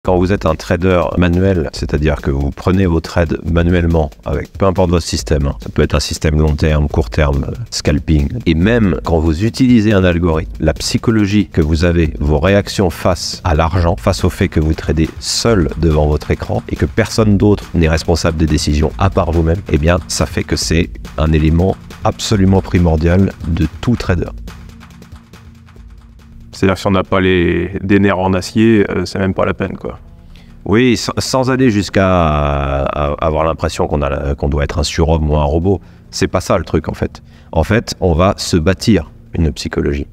Quand vous êtes un trader manuel, c'est-à-dire que vous prenez vos trades manuellement, avec peu importe votre système, ça peut être un système long terme, court terme, scalping, et même quand vous utilisez un algorithme, la psychologie que vous avez, vos réactions face à l'argent, face au fait que vous tradez seul devant votre écran et que personne d'autre n'est responsable des décisions à part vous-même, eh bien ça fait que c'est un élément absolument primordial de tout trader. C'est-à-dire que si on n'a pas des nerfs en acier, c'est même pas la peine, quoi. Oui, sans aller jusqu'à avoir l'impression qu'on doit être un surhomme ou un robot. C'est pas ça le truc, en fait. En fait, on va se bâtir une psychologie.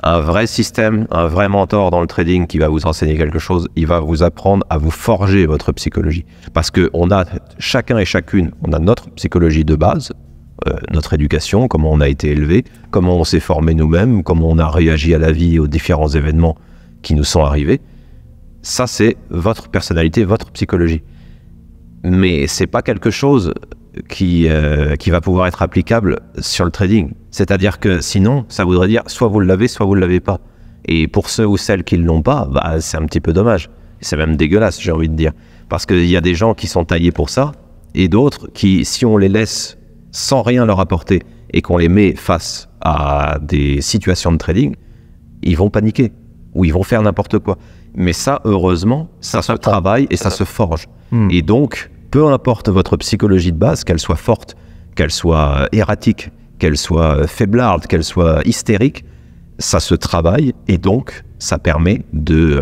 Un vrai système, un vrai mentor dans le trading qui va vous enseigner quelque chose, il va vous apprendre à vous forger votre psychologie. Parce que chacun et chacune, on a notre psychologie de base, notre éducation, comment on a été élevé, comment on s'est formé nous-mêmes, comment on a réagi à la vie et aux différents événements qui nous sont arrivés. Ça, c'est votre personnalité, votre psychologie. Mais c'est pas quelque chose qui va pouvoir être applicable sur le trading. C'est-à-dire que sinon, ça voudrait dire soit vous l'avez, soit vous ne l'avez pas. Et pour ceux ou celles qui ne l'ont pas, c'est un petit peu dommage. C'est même dégueulasse, j'ai envie de dire. Parce qu'il y a des gens qui sont taillés pour ça, et d'autres qui, si on les laisse sans rien leur apporter et qu'on les met face à des situations de trading, ils vont paniquer ou ils vont faire n'importe quoi. Mais ça, heureusement, ça se travaille et ça se forge. Et donc, peu importe votre psychologie de base, qu'elle soit forte, qu'elle soit erratique, qu'elle soit faiblarde, qu'elle soit hystérique, ça se travaille et donc ça permet de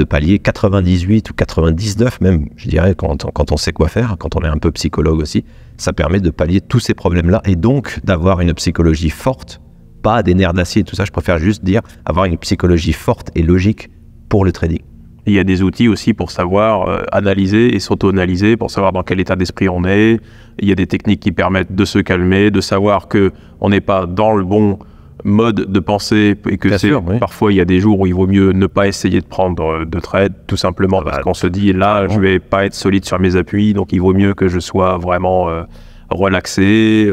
pallier 98 ou 99 même, je dirais, quand on sait quoi faire, quand on est un peu psychologue aussi, ça permet de pallier tous ces problèmes-là et donc d'avoir une psychologie forte, pas des nerfs d'acier et tout ça, je préfère juste dire avoir une psychologie forte et logique pour le trading. Il y a des outils aussi pour savoir analyser et s'auto-analyser, pour savoir dans quel état d'esprit on est. Il y a des techniques qui permettent de se calmer, de savoir qu'on n'est pas dans le bon mode de pensée et que parfois il y a des jours où il vaut mieux ne pas essayer de prendre de trade tout simplement parce qu'on se dit là je vais pas être solide sur mes appuis donc il vaut mieux que je sois vraiment relaxé.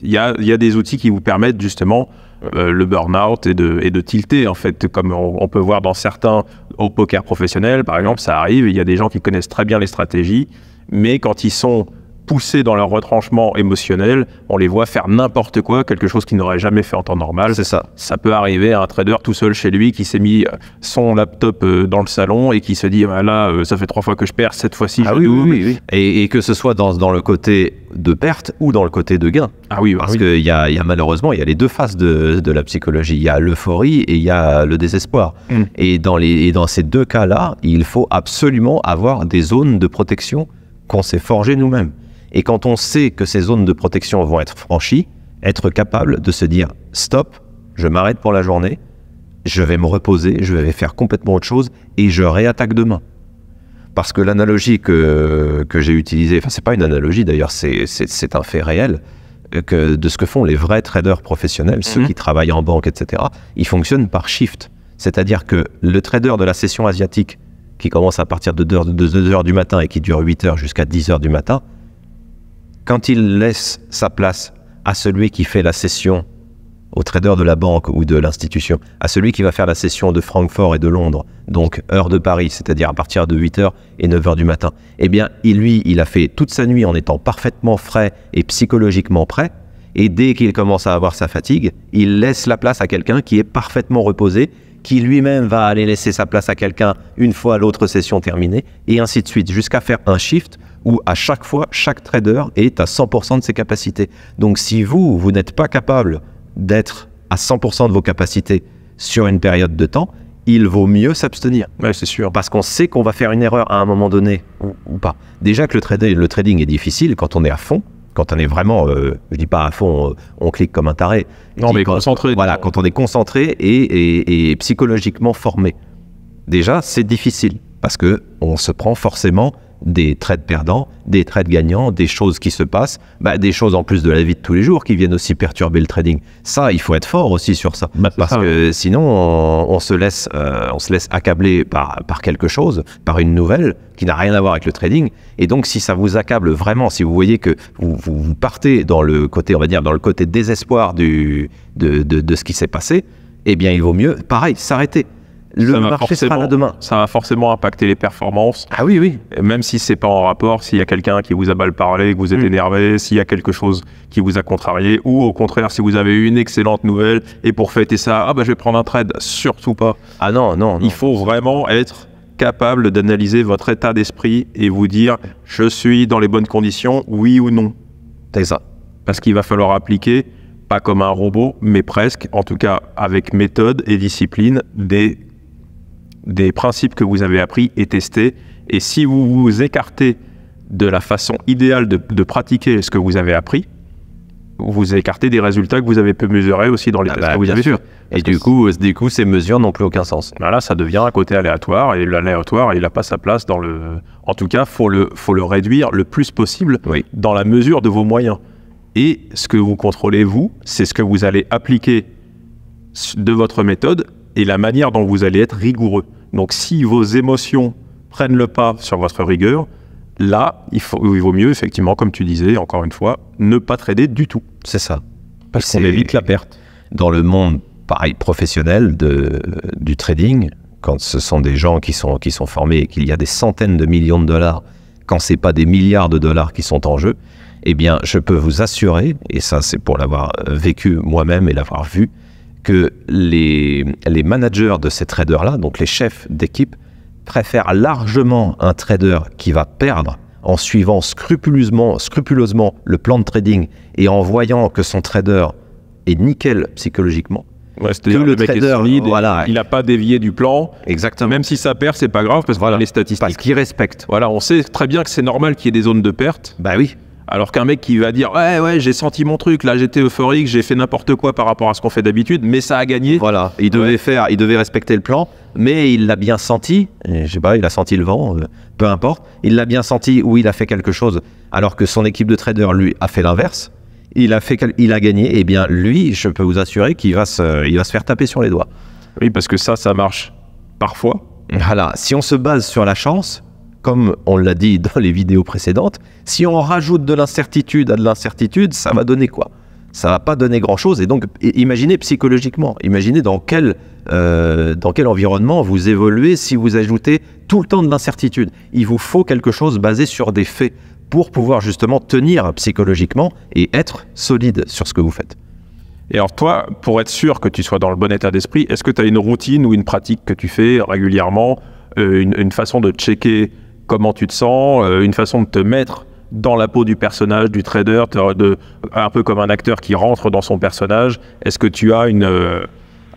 Il y a des outils qui vous permettent justement le burn-out et de tilter en fait, comme on peut voir dans certains au poker professionnel par exemple, ça arrive, il y a des gens qui connaissent très bien les stratégies mais quand ils sont poussés dans leur retranchement émotionnel, on les voit faire n'importe quoi, quelque chose qu'ils n'auraient jamais fait en temps normal. C'est ça. Ça peut arriver à un trader tout seul chez lui qui s'est mis son laptop dans le salon et qui se dit là, ça fait 3 fois que je perds, cette fois-ci je double. Oui. Et que ce soit dans le côté de perte ou dans le côté de gain. Parce qu'il y a malheureusement, il y a les deux faces de la psychologie. Il y a l'euphorie et il y a le désespoir. Et dans ces deux cas-là, il faut absolument avoir des zones de protection qu'on s'est forgées nous-mêmes. Et quand on sait que ces zones de protection vont être franchies, être capable de se dire « Stop, je m'arrête pour la journée, je vais me reposer, je vais faire complètement autre chose et je réattaque demain. » Parce que l'analogie que j'ai utilisée, enfin c'est pas une analogie d'ailleurs, c'est un fait réel, de ce que font les vrais traders professionnels, ceux qui travaillent en banque, etc., ils fonctionnent par shift. C'est-à-dire que le trader de la session asiatique, qui commence à partir de 2 heures du matin et qui dure 8 heures jusqu'à 10 heures du matin, quand il laisse sa place à celui qui fait la session, au trader de la banque ou de l'institution, à celui qui va faire la session de Francfort et de Londres, donc heure de Paris, c'est-à-dire à partir de 8h et 9h du matin, eh bien, il a fait toute sa nuit en étant parfaitement frais et psychologiquement prêt, et dès qu'il commence à avoir sa fatigue, il laisse la place à quelqu'un qui est parfaitement reposé, qui lui-même va aller laisser sa place à quelqu'un une fois l'autre session terminée, et ainsi de suite, jusqu'à faire un shift où à chaque fois, chaque trader est à 100% de ses capacités. Donc si vous n'êtes pas capable d'être à 100% de vos capacités sur une période de temps, il vaut mieux s'abstenir. Ouais, c'est sûr. Parce qu'on sait qu'on va faire une erreur à un moment donné ou pas. Déjà que le trading est difficile quand on est à fond, quand on est vraiment, je dis pas à fond, on clique comme un taré. Non, mais concentré. Voilà, quand on est concentré et psychologiquement formé. Déjà, c'est difficile parce qu'on se prend forcément des trades perdants, des trades gagnants, des choses qui se passent, des choses en plus de la vie de tous les jours qui viennent aussi perturber le trading. Ça, il faut être fort aussi sur ça. Parce que sinon, on se laisse accabler par quelque chose, par une nouvelle qui n'a rien à voir avec le trading. Et donc, si ça vous accable vraiment, si vous voyez que vous partez dans le côté, on va dire, dans le côté désespoir de ce qui s'est passé, eh bien, il vaut mieux, pareil, s'arrêter. Le marché sera là demain. Ça va forcément impacter les performances. Ah oui, oui. Même si c'est pas en rapport, s'il y a quelqu'un qui vous a mal parlé, que vous êtes énervé, s'il y a quelque chose qui vous a contrarié, ou au contraire, si vous avez eu une excellente nouvelle, et pour fêter ça, je vais prendre un trade, surtout pas. Ah non, non, non. Il faut vraiment être capable d'analyser votre état d'esprit et vous dire, je suis dans les bonnes conditions, oui ou non. C'est ça. Parce qu'il va falloir appliquer, pas comme un robot, mais presque, en tout cas avec méthode et discipline, des principes que vous avez appris et testés. Et si vous vous écartez de la façon idéale de pratiquer ce que vous avez appris, vous écartez des résultats que vous avez pu mesurer aussi dans les tests que vous avez fait. Et du coup, ces mesures n'ont plus aucun sens. Là, ça devient un côté aléatoire, et l'aléatoire, il n'a pas sa place dans le... En tout cas, faut le réduire le plus possible dans la mesure de vos moyens. Et ce que vous contrôlez, vous, c'est ce que vous allez appliquer de votre méthode et la manière dont vous allez être rigoureux. Donc, si vos émotions prennent le pas sur votre rigueur, là, il vaut mieux, effectivement, comme tu disais, encore une fois, ne pas trader du tout. C'est ça. Parce qu'on évite la perte. Dans le monde, pareil, professionnel du trading, quand ce sont des gens qui sont formés et qu'il y a des centaines de millions de dollars, quand ce n'est pas des milliards de dollars qui sont en jeu, eh bien, je peux vous assurer, et ça c'est pour l'avoir vécu moi-même et l'avoir vu, que les managers de ces traders-là, donc les chefs d'équipe, préfèrent largement un trader qui va perdre en suivant scrupuleusement le plan de trading et en voyant que son trader est nickel psychologiquement. C'est-à-dire que le trader, solide, il n'a pas dévié du plan. Exactement. Même si ça perd, c'est pas grave parce que les statistiques. Parce qu'il respecte. Voilà, on sait très bien que c'est normal qu'il y ait des zones de perte. Bah oui. Alors qu'un mec qui va dire ouais j'ai senti mon truc, là j'étais euphorique, j'ai fait n'importe quoi par rapport à ce qu'on fait d'habitude, mais ça a gagné. Voilà, il devait respecter le plan, mais il l'a bien senti, je sais pas, il a senti le vent, peu importe, il l'a bien senti ou il a fait quelque chose, alors que son équipe de traders lui a fait l'inverse, il a gagné, et bien lui, je peux vous assurer qu'il va se faire taper sur les doigts. Oui, parce que ça marche parfois. Voilà, si on se base sur la chance, comme on l'a dit dans les vidéos précédentes, si on rajoute de l'incertitude à de l'incertitude, ça va donner quoi? Ça va pas donner grand-chose. Et donc, imaginez psychologiquement, imaginez dans quel environnement vous évoluez si vous ajoutez tout le temps de l'incertitude. Il vous faut quelque chose basé sur des faits pour pouvoir justement tenir psychologiquement et être solide sur ce que vous faites. Et alors toi, pour être sûr que tu sois dans le bon état d'esprit, est-ce que tu as une routine ou une pratique que tu fais régulièrement, une façon de checker comment tu te sens, une façon de te mettre dans la peau du personnage, du trader, un peu comme un acteur qui rentre dans son personnage? Est-ce que tu as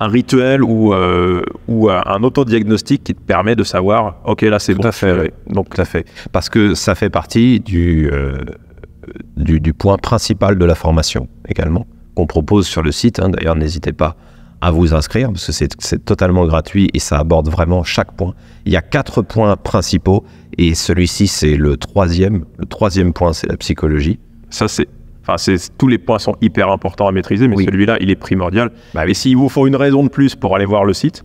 un rituel ou un autodiagnostic qui te permet de savoir, ok, là c'est bon? Tout à fait, donc tout à fait. Parce que ça fait partie du point principal de la formation également, qu'on propose sur le site. D'ailleurs, n'hésitez pas à vous inscrire, parce que c'est totalement gratuit et ça aborde vraiment chaque point. Il y a 4 points principaux et celui-ci, c'est le troisième. Le troisième point, c'est la psychologie. Ça, tous les points sont hyper importants à maîtriser, mais celui-là, il est primordial. Et s'il vous faut une raison de plus pour aller voir le site,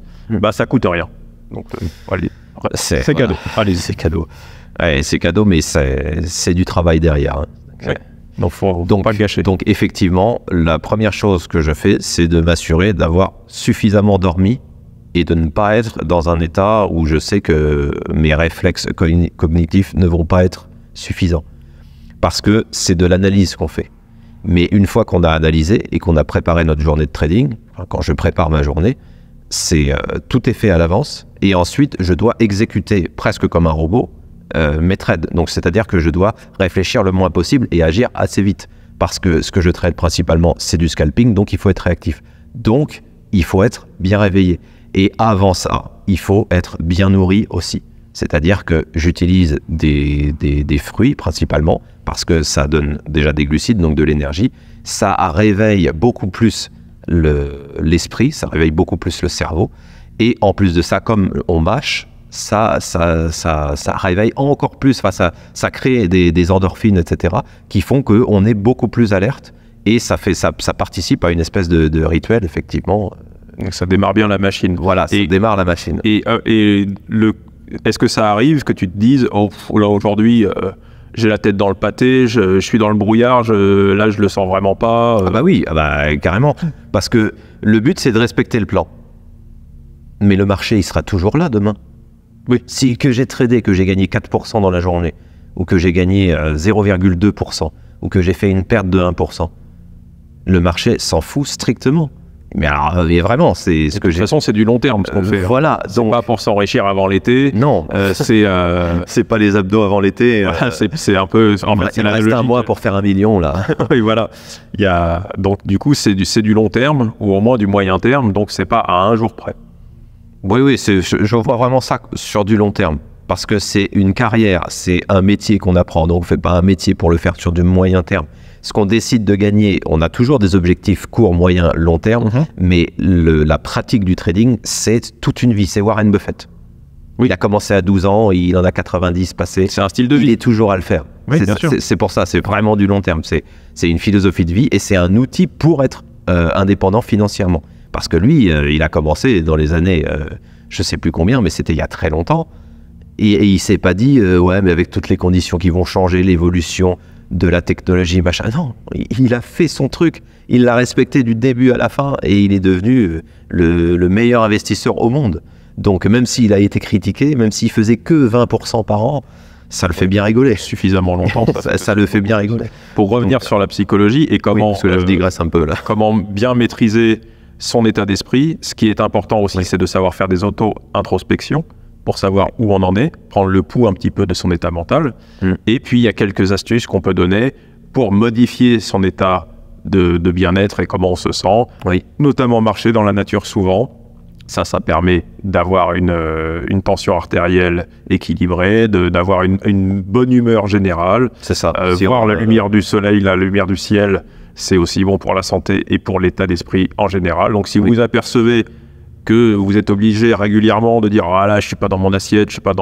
ça coûte rien. Donc, allez, c'est cadeau. Allez, c'est cadeau. Ouais, c'est cadeau, mais c'est du travail derrière. Donc, faut pas le gâcher. Donc, effectivement, la première chose que je fais, c'est de m'assurer d'avoir suffisamment dormi et de ne pas être dans un état où je sais que mes réflexes cognitifs ne vont pas être suffisants. Parce que c'est de l'analyse qu'on fait. Mais une fois qu'on a analysé et qu'on a préparé notre journée de trading, quand je prépare ma journée, tout est fait à l'avance. Et ensuite, je dois exécuter presque comme un robot mes trades. Donc, c'est-à-dire que je dois réfléchir le moins possible et agir assez vite. Parce que ce que je trade principalement, c'est du scalping, donc il faut être réactif. Donc, il faut être bien réveillé. Et avant ça, il faut être bien nourri aussi. C'est-à-dire que j'utilise des fruits principalement, parce que ça donne déjà des glucides, donc de l'énergie. Ça réveille beaucoup plus l'esprit, ça réveille beaucoup plus le cerveau. Et en plus de ça, comme on mâche, ça réveille encore plus, ça crée des endorphines, etc., qui font qu'on est beaucoup plus alerte. Et ça participe à une espèce de rituel, effectivement. Donc ça démarre bien la machine. Voilà, ça démarre la machine. Est-ce que ça arrive que tu te dises, là aujourd'hui, j'ai la tête dans le pâté, je suis dans le brouillard, là je le sens vraiment pas Ah bah oui, carrément. Parce que le but, c'est de respecter le plan. Mais le marché, il sera toujours là demain. Oui. Si que j'ai tradé, que j'ai gagné 4% dans la journée, ou que j'ai gagné 0,2%, ou que j'ai fait une perte de 1%, le marché s'en fout strictement. Mais alors, mais vraiment, c'est ce que j'ai... De toute façon, c'est du long terme ce qu'on fait. Voilà. C'est pas pour s'enrichir avant l'été. Non. C'est pas les abdos avant l'été. Voilà, c'est un peu... Il me reste un mois pour faire 1 million, là. Oui, voilà. Donc, du coup, c'est du long terme, ou au moins du moyen terme, donc c'est pas à un jour près. Oui, je vois vraiment ça sur du long terme. Parce que c'est une carrière, c'est un métier qu'on apprend. Donc, on ne fait pas un métier pour le faire sur du moyen terme. Ce qu'on décide de gagner, on a toujours des objectifs court, moyen, long terme. Mais la pratique du trading, c'est toute une vie. C'est Warren Buffett. Oui. Il a commencé à 12 ans, il en a 90 passés. C'est un style de vie. Il est toujours à le faire. Oui, bien sûr. C'est pour ça, c'est vraiment du long terme. C'est une philosophie de vie et c'est un outil pour être indépendant financièrement. Parce que lui, il a commencé dans les années, je ne sais plus combien, mais c'était il y a très longtemps. Et il ne s'est pas dit, ouais, mais avec toutes les conditions qui vont changer, l'évolution de la technologie, machin. Non, il a fait son truc. Il l'a respecté du début à la fin et il est devenu le meilleur investisseur au monde. Donc, même s'il a été critiqué, même s'il faisait que 20% par an, ça le fait bien rigoler. Suffisamment longtemps. ça le fait bien rigoler. Pour revenir sur la psychologie et comment... Oui, parce que là, je digresse un peu, là. Comment bien maîtriser son état d'esprit. Ce qui est important aussi, c'est de savoir faire des auto-introspections pour savoir où on en est, prendre le pouls un petit peu de son état mental. Et puis, il y a quelques astuces qu'on peut donner pour modifier son état de bien-être et comment on se sent. Oui. Notamment marcher dans la nature souvent. Ça permet d'avoir une tension artérielle équilibrée, d'avoir une bonne humeur générale. C'est ça. Voir la lumière du soleil, la lumière du ciel, c'est aussi bon pour la santé et pour l'état d'esprit en général. Donc, si vous apercevez que vous êtes obligé régulièrement de dire « Ah là, je suis pas dans mon assiette, j'ai pas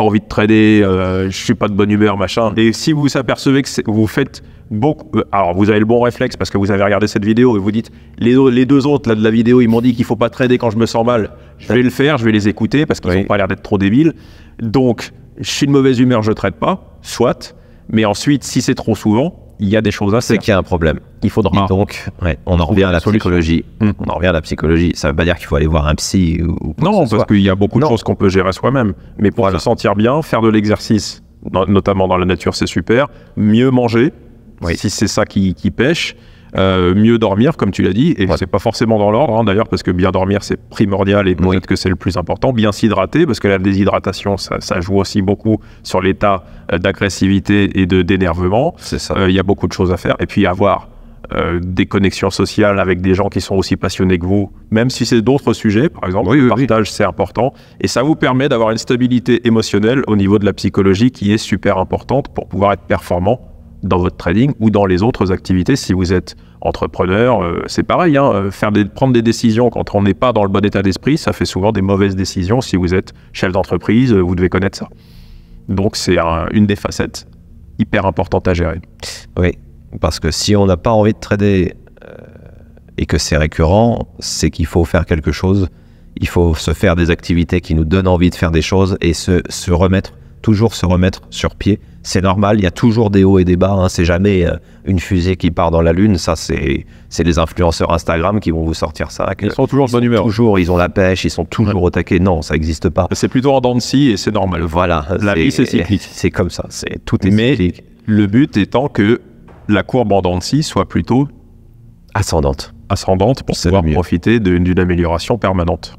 envie de trader, je suis pas de bonne humeur, machin. » Et si vous apercevez que vous faites beaucoup... Alors, vous avez le bon réflexe parce que vous avez regardé cette vidéo et vous dites « Les deux autres là, de la vidéo, ils m'ont dit qu'il faut pas trader quand je me sens mal. Je vais le faire, je vais les écouter parce qu'ils n'ont pas l'air d'être trop débiles. Donc, je suis de mauvaise humeur, je trade pas, soit. Mais ensuite, si c'est trop souvent, il y a des choses à faire. C'est qu'il y a un problème. Il faudra. Et donc, on en revient à la psychologie. On en revient à la psychologie. Ça ne veut pas dire qu'il faut aller voir un psy ou non, parce qu'il y a beaucoup de choses qu'on peut gérer soi-même. Mais pour se sentir bien, faire de l'exercice, notamment dans la nature, c'est super. Mieux manger, si c'est ça qui pêche. Mieux dormir, comme tu l'as dit, et c'est pas forcément dans l'ordre, d'ailleurs, parce que bien dormir, c'est primordial et peut-être que c'est le plus important. Bien s'hydrater, parce que la déshydratation, ça joue aussi beaucoup sur l'état d'agressivité et d'énervement. C'est ça. Il y a beaucoup de choses à faire. Et puis avoir des connexions sociales avec des gens qui sont aussi passionnés que vous, même si c'est d'autres sujets, par exemple. Le partage, c'est important. Et ça vous permet d'avoir une stabilité émotionnelle au niveau de la psychologie qui est super importante pour pouvoir être performant dans votre trading ou dans les autres activités. Si vous êtes entrepreneur, c'est pareil, prendre des décisions quand on n'est pas dans le bon état d'esprit, ça fait souvent des mauvaises décisions. Si vous êtes chef d'entreprise, vous devez connaître ça. Donc c'est une des facettes hyper importantes à gérer. Oui, parce que si on n'a pas envie de trader et que c'est récurrent, c'est qu'il faut faire quelque chose. Il faut se faire des activités qui nous donnent envie de faire des choses et toujours se remettre sur pied. C'est normal, il y a toujours des hauts et des bas, c'est jamais une fusée qui part dans la lune, ça c'est les influenceurs Instagram qui vont vous sortir ça. Ils sont toujours de bonne humeur. Toujours, ils ont la pêche, ils sont toujours au taquet. Non, ça n'existe pas. C'est plutôt en dents de scie et c'est normal. Voilà. La vie c'est cyclique. C'est comme ça, tout est cyclique. Le but étant que la courbe en dents de scie soit plutôt ascendante pour pouvoir profiter d'une amélioration permanente.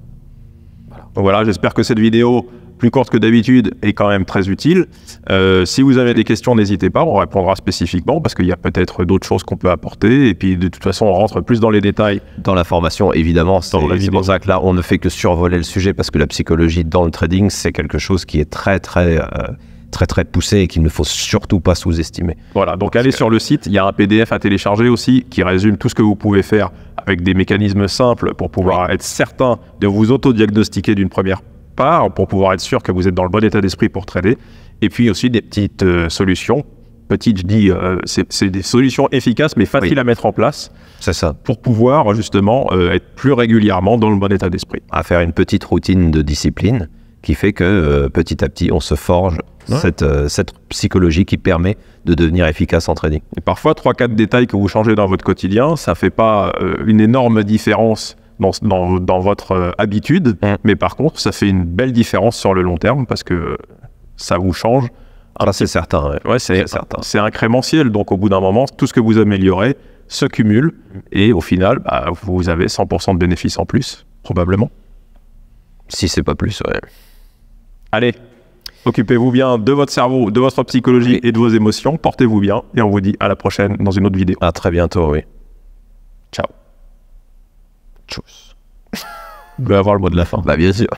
Voilà, j'espère que cette vidéo, plus courte que d'habitude, est quand même très utile. Si vous avez des questions, n'hésitez pas, on répondra spécifiquement parce qu'il y a peut-être d'autres choses qu'on peut apporter. Et puis de toute façon, on rentre plus dans les détails. Dans la formation, évidemment, c'est pour ça que là, on ne fait que survoler le sujet parce que la psychologie dans le trading, c'est quelque chose qui est très poussé et qu'il ne faut surtout pas sous-estimer. Voilà, donc allez sur le site, il y a un PDF à télécharger aussi qui résume tout ce que vous pouvez faire avec des mécanismes simples pour pouvoir être certain de vous auto-diagnostiquer d'une première part, pour pouvoir être sûr que vous êtes dans le bon état d'esprit pour trader. Et puis aussi des petites solutions. Petites, je dis, c'est des solutions efficaces mais faciles à mettre en place. C'est ça. Pour pouvoir justement être plus régulièrement dans le bon état d'esprit. À faire une petite routine de discipline qui fait que petit à petit, on se forge cette psychologie qui permet de devenir efficace en trading. Et parfois, 3-4 détails que vous changez dans votre quotidien, ça ne fait pas une énorme différence dans votre habitude, mais par contre, ça fait une belle différence sur le long terme parce que ça vous change. C'est certain. Ouais, c'est incrémentiel. Donc, au bout d'un moment, tout ce que vous améliorez se cumule et au final, vous avez 100% de bénéfices en plus, probablement. Si c'est pas plus, ouais. Allez, occupez-vous bien de votre cerveau, de votre psychologie et de vos émotions. Portez-vous bien et on vous dit à la prochaine dans une autre vidéo. À très bientôt, oui. Ciao. Tchuss. Vous pouvez avoir le mot de la fin. Bien sûr.